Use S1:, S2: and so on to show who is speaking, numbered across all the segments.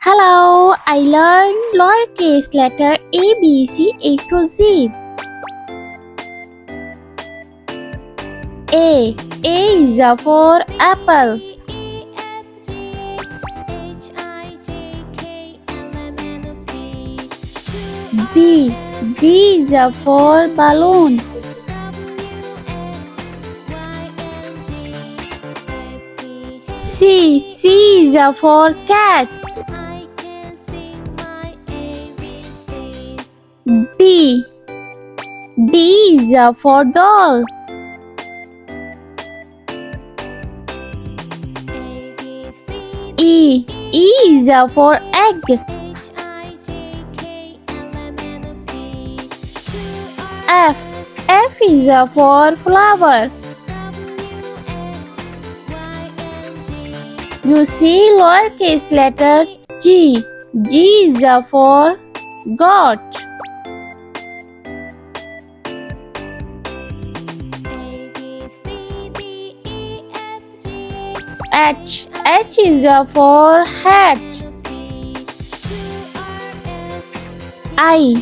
S1: Hello, I learned lowercase letter A, B, C, A to Z. A is for apple. B is for balloon. C is for cat. D is for doll. E is for egg. F is for flower. You see lowercase letter G. G is for goat. H is for hat. I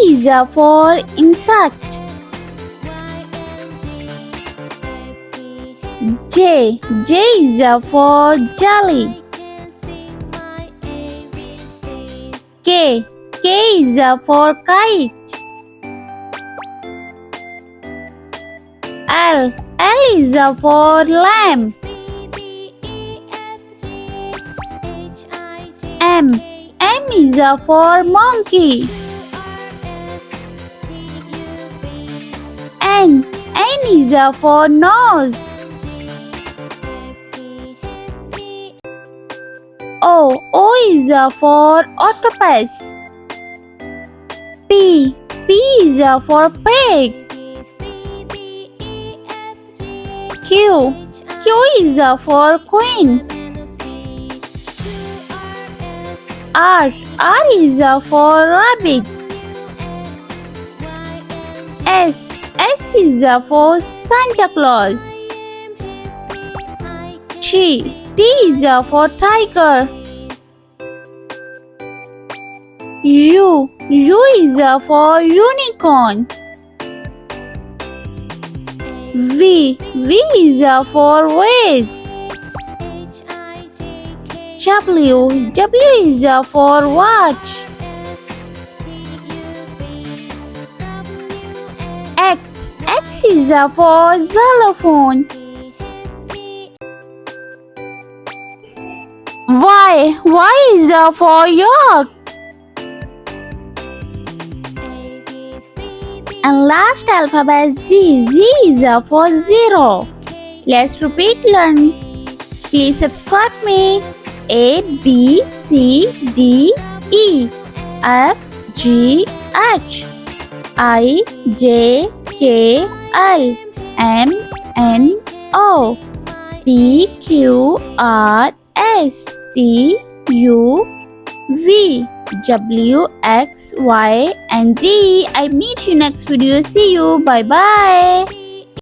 S1: is for insect. J is for jelly. K is for kite. L is for lamb. M is for monkey. N is for nose. O is for octopus. P is for pig. Q is for queen. R is for rabbit. S is for Santa Claus. T is for tiger. U is for unicorn. V is for vase. W is for watch. X is for xylophone. Y is for york. And last alphabet Z is for zero. Let's repeat learn. Please subscribe me. A B C D E F G H I J K L M N O P Q R S T U V W X Y and Z. I meet you next video. See you. Bye bye.